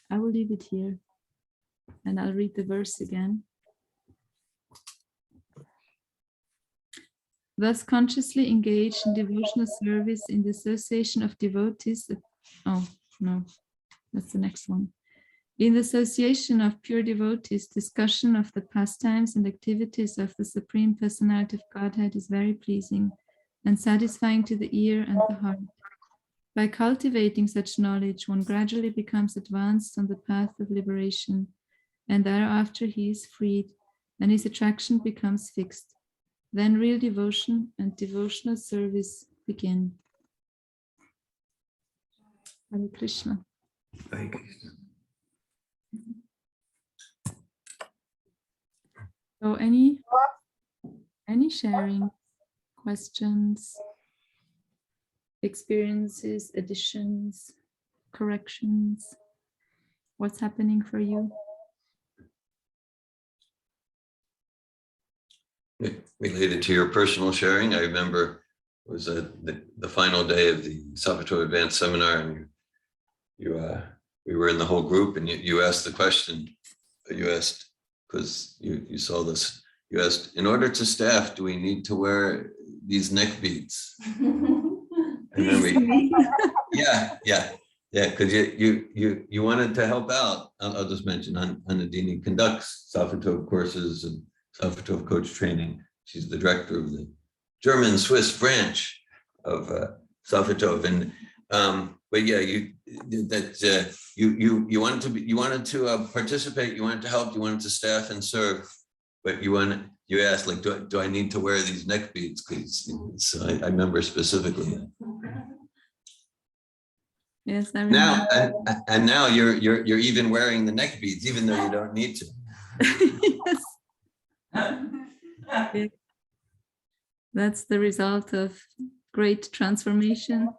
I will leave it here, and I'll read the verse again. Thus consciously engaged in devotional service in the association of devotees. Oh, no, that's the next one. In the association of pure devotees, discussion of the pastimes and activities of the Supreme Personality of Godhead is very pleasing and satisfying to the ear and the heart. By cultivating such knowledge, one gradually becomes advanced on the path of liberation, and thereafter he is freed, and his attraction becomes fixed. Then real devotion and devotional service begin. Hare Krishna. Hare Krishna. So any sharing, questions, experiences, additions, corrections? What's happening for you? Related to your personal sharing, I remember it was the final day of the Sappho Advanced Seminar, and we were in the whole group, and you asked the question. You asked, because you saw this. You asked, in order to staff, do we need to wear these neck beads? I remember. Yeah. Because you wanted to help out. I'll just mention Anandini conducts Sappho courses and Sappho coach training. She's the director of the German-Swiss branch of Sappho, and but yeah, you wanted to participate, you wanted to help, you wanted to staff and serve, but you asked like, do I need to wear these neck beads? Please. So I remember specifically. Yes, I remember. Now and now you're even wearing the neck beads, even though you don't need to. Yes. Yeah. That's the result of great transformation.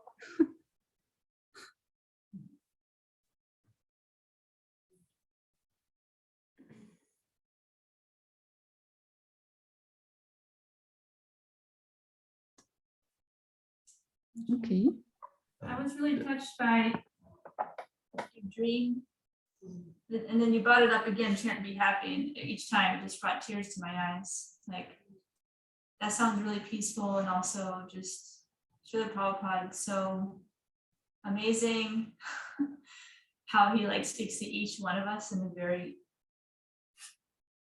Okay. I was really touched by your dream. And then you brought it up again, chant be happy. And each time it just brought tears to my eyes. Like, that sounds really peaceful, and also just Srila Prabhupada is so amazing how he like speaks to each one of us in a very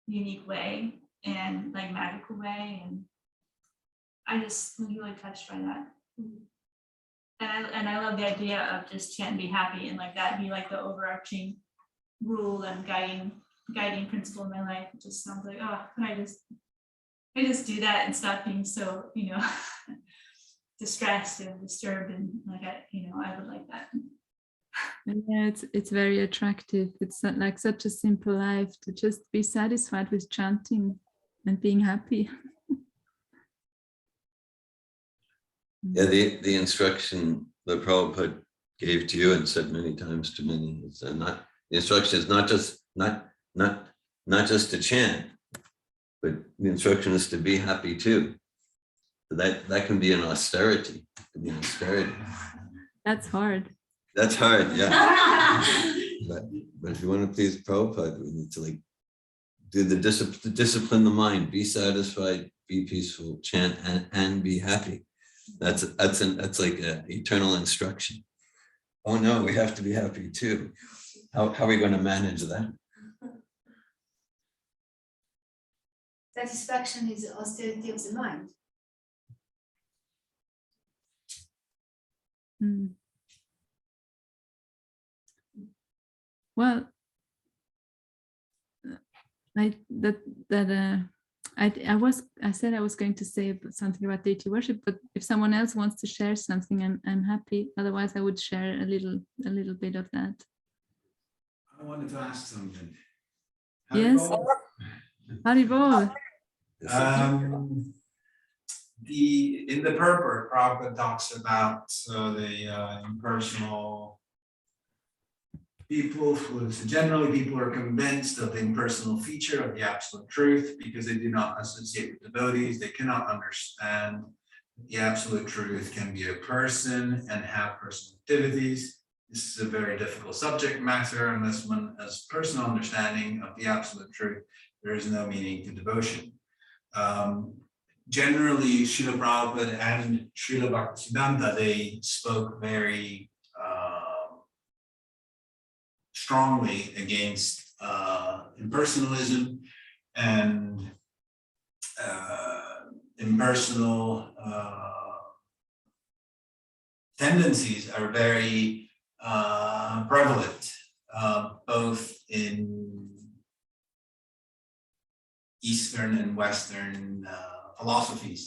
unique way and like magical way. And I just was really touched by that. And I love the idea of just chant and be happy, and like that be like the overarching rule and guiding principle in my life. It just sounds like, oh, can I just do that and stop being so, distressed and disturbed, and like I would like that. Yeah, it's very attractive. It's not like such a simple life to just be satisfied with chanting and being happy. Yeah, the instruction that Prabhupada gave to you and said many times to many is the instruction is not just to chant, but the instruction is to be happy too. That can be an austerity. That's hard. That's hard, yeah. but if you want to please Prabhupada, we need to like do the discipline the mind, be satisfied, be peaceful, chant and be happy. That's like an eternal instruction. Oh no, we have to be happy too. How are we going to manage that? Satisfaction is the austerity of the mind. Mm. Well, I said I was going to say something about deity worship, but if someone else wants to share something, I'm happy. Otherwise, I would share a little bit of that. I wanted to ask something. Yes. Haribol. In the purport, Prabhupada talks about the impersonal people. Generally, people are convinced of the impersonal feature of the absolute truth because they do not associate with devotees. They cannot understand the absolute truth can be a person and have personal activities. This is a very difficult subject matter unless one has personal understanding of the absolute truth. There is no meaning to devotion. Generally, Srila Prabhupada and Srila Bhaktisiddhanta, they spoke very strongly against impersonalism, and impersonal tendencies are very prevalent, both in Eastern and Western philosophies.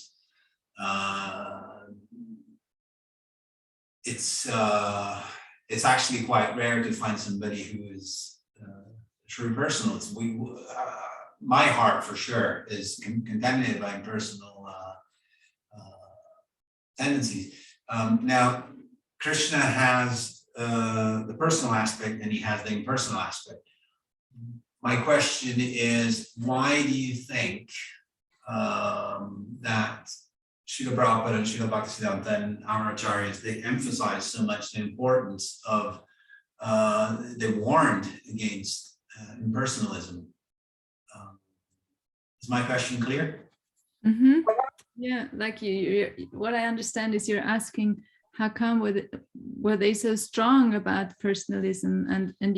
It's actually quite rare to find somebody who is true personalist. My heart for sure is contaminated by impersonal tendencies. Now, Krishna has the personal aspect and he has the impersonal aspect. My question is, why do you think that Srila Prabhupada and Srila Bhaktisiddhanta and our acharyas, they emphasize so much the importance of, they warned against impersonalism? Is my question clear? Mm-hmm. Yeah, like what I understand is you're asking how come were they so strong about personalism and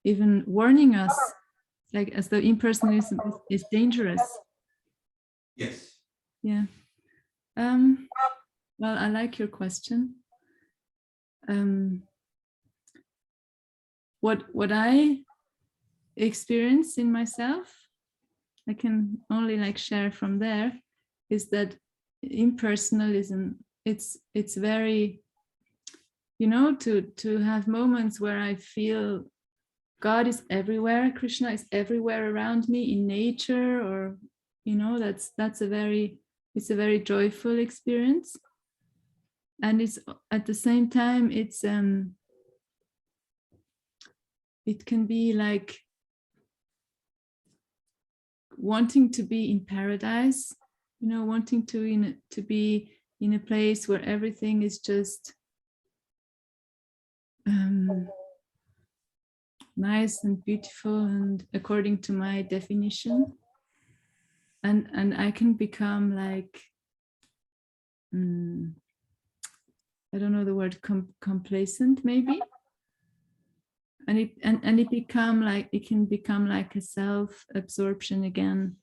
even warning us, like as though impersonalism is dangerous. Yes. Yeah. Well, I like your question. What I experience in myself I can only like share from there is that impersonalism, it's very, you know, to have moments where I feel God is everywhere, Krishna is everywhere around me in nature, or, you know, it's a very joyful experience. And it's at the same time, it can be like wanting to be in paradise, you know, wanting to be in a place where everything is just nice and beautiful and according to my definition. And I can become like, I don't know the word, complacent maybe. And it can become like a self-absorption again.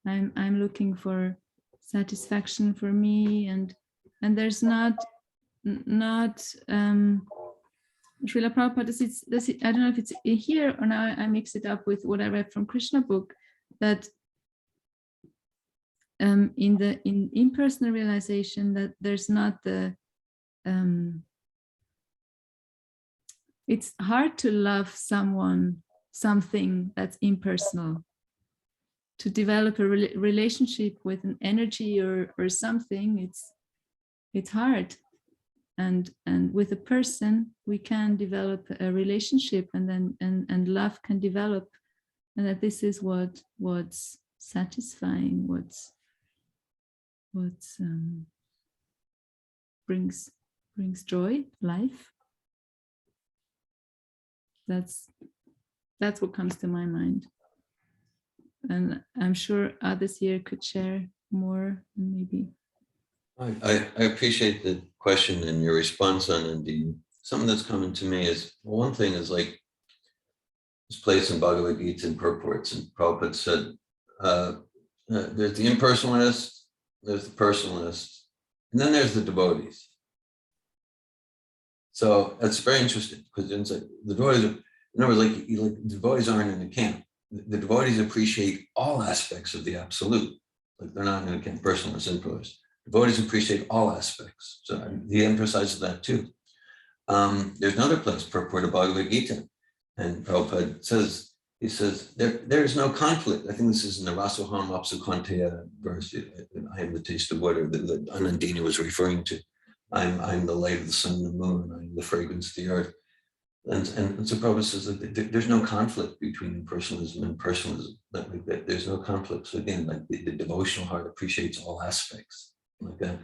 I'm looking for satisfaction for me, and there's not Srila Prabhupada, does it, I don't know if it's here or now I mix it up with what I read from Krishna book, that in impersonal realization that there's not the it's hard to love something that's impersonal. To develop a relationship with an energy or something, it's hard. And with a person, we can develop a relationship, and then and love can develop, and that this is what's satisfying, what's brings joy, life. That's what comes to my mind. And I'm sure others here could share more, maybe. I appreciate the question and your response on Anandini. Something that's coming to me is, one thing is like this place in Bhagavad Gita and purports, and Prabhupada said, there's the impersonalist, there's the personalist, and then there's the devotees. So that's very interesting, because it's like the devotees are, in other words, like the devotees aren't in a camp. The devotees appreciate all aspects of the absolute. Like they're not in a camp, personalist, impersonalist. Devotees appreciate all aspects. So he emphasizes that too. There's another place, purport of Bhagavad Gita, and Prabhupada says, he says, there is no conflict. I think this is in the Rasoham Apsukanteya verse, I am the taste of water that Anandini was referring to. I'm the light of the sun and the moon, I'm the fragrance of the earth. And so Prabhupada says that there's no conflict between impersonalism and personalism. There's no conflict. So again, like the devotional heart appreciates all aspects like that.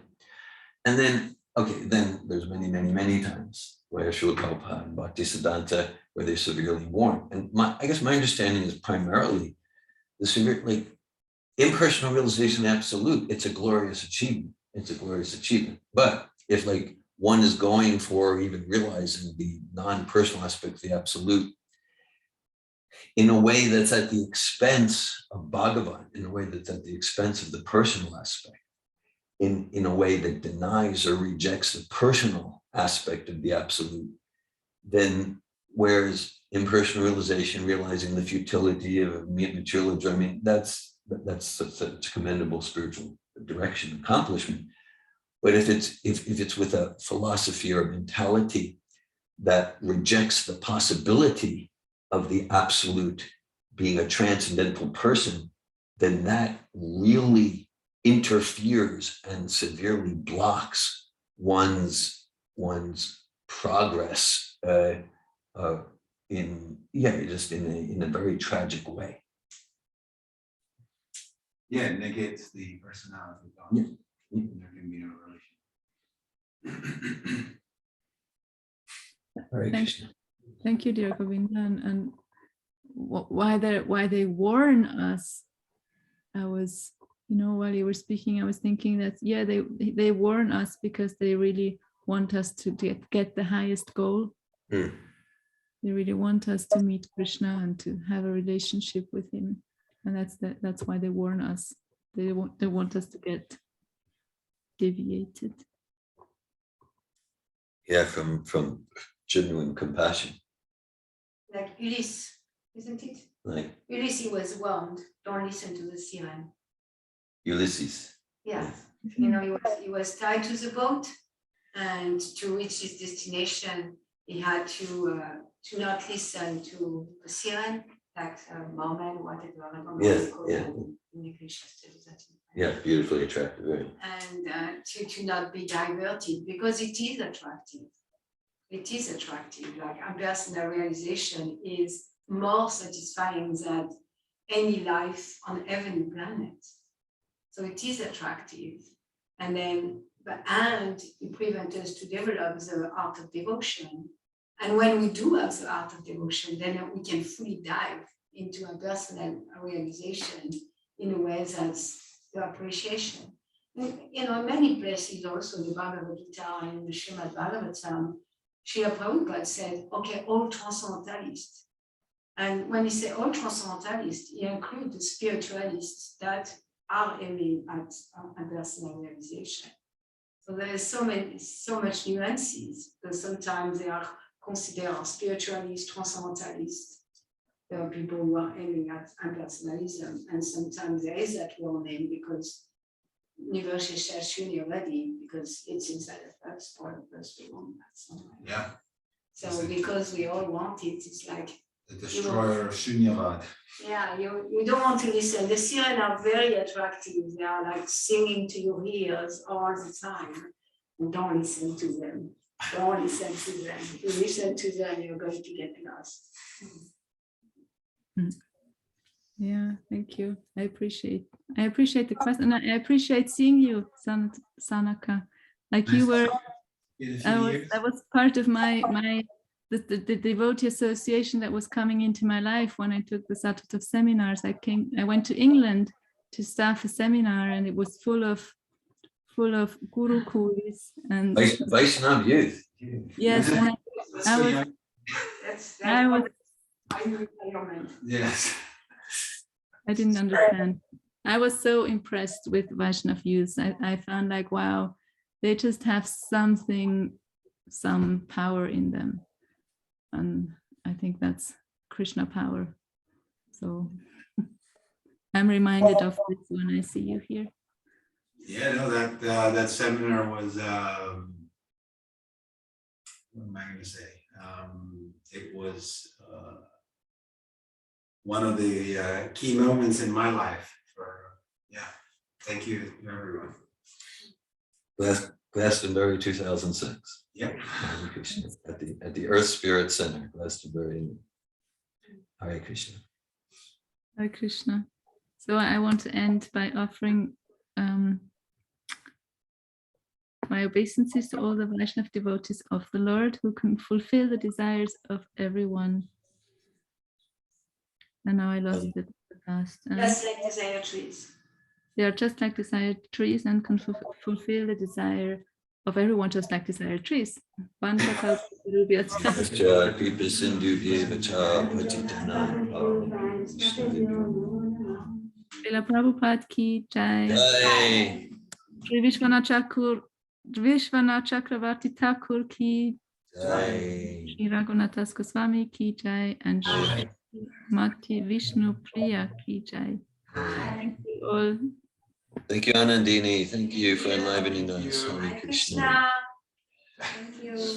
And then, okay, then there's many times where Srila Prabhupada and Bhaktisiddhanta, where they're severely warned. And I guess my understanding is primarily the severe, like impersonal realization of the absolute, it's a glorious achievement. It's a glorious achievement. But if like one is going for even realizing the non-personal aspect of the absolute in a way that's at the expense of Bhagavan, in a way that's at the expense of the personal aspect, in a way that denies or rejects the personal aspect of the absolute, then whereas impersonal realization, realizing the futility of materialism, I mean, that's such a commendable spiritual direction, accomplishment. But if it's with a philosophy or mentality that rejects the possibility of the absolute being a transcendental person, then that really interferes and severely blocks one's progress in a very tragic way. Yeah, it negates the personality of God. Yeah. There can be no relation. Hare Thank Krishna. Thank you, dear Govinda. And why they warn us, I was, while you were speaking, I was thinking that, yeah, they warn us because they really want us to get the highest goal. Mm. They really want us to meet Krishna and to have a relationship with him. And that's why they warn us. They want us to get deviated. Yeah, from genuine compassion. Like Ulysse, isn't it? Like Ulysses was warned, don't listen to the siren. Ulysses. Yeah, you know, he was tied to the boat, and to reach his destination, he had to not listen to the siren, like mermaid, whatever. I don't know Yes, how they call yeah. it in English. I studied that in French. Yeah, beautifully attractive, right? And to not be diverted, because it is attractive. It is attractive. Like impersonal realization is more satisfying than any life on any planet. So it is attractive. And then, and it prevents us to develop the art of devotion. And when we do have the art of devotion, then we can fully dive into a personal realization in a way that's the appreciation. You know, in many places also, the Bhagavad Gita and the Srimad Bhagavatam, Srila Prabhupada said, okay, all transcendentalists. And when he said all transcendentalists, he includes the spiritualists that are aiming at personal realization. So there is so much nuances, because sometimes they are considered spiritualists, transcendentalists. There are people who are aiming at impersonalism, and sometimes there is that wrong name because already, because it's inside of us, all of us, we want that somewhere. Yeah, So because we all want it, it's like, the destroyer of Shunyavad. yeah, you don't want to listen. The siren are very attractive. They are like singing to your ears all the time. And don't listen to them. Don't listen to them. If you listen to them, you're going to get lost. Yeah, thank you. I appreciate the question. I appreciate seeing you, Sanaka. Like you were, that was part of the devotee association that was coming into my life when I took the Sattva seminars. I went to England to staff a seminar, and it was full of gurukuls and Vaishnav youth. yes, and Yes. I didn't understand. I was so impressed with Vaishnav youth. I found like, wow, they just have some power in them. And I think that's Krishna power. So I'm reminded of this when I see you here. Yeah, no, that seminar was, what am I going to say? It was one of the key moments in my life. Thank you, everyone. Glastonbury 2006. Yep. Hare Krishna. At the Earth Spirit Center, Glastonbury. Hare Krishna. Hare Krishna. So I want to end by offering my obeisances to all the Vaishnava devotees of the Lord who can fulfill the desires of everyone. And now I lost it at the past. Just like desire trees. They are just like desired trees and can fulfill the desire of everyone, just like desired trees. Srila Prabhupada ki jai. Jai. Shri Vishwanath Chakravarti Thakur ki Jai. Shri Raghunathas Goswami ki jai, and Shri Mati Vishnu Priya ki jai. Thank you all. Thank you, Anandini. Thank you for enlivening us. Hare Krishna. Krishna.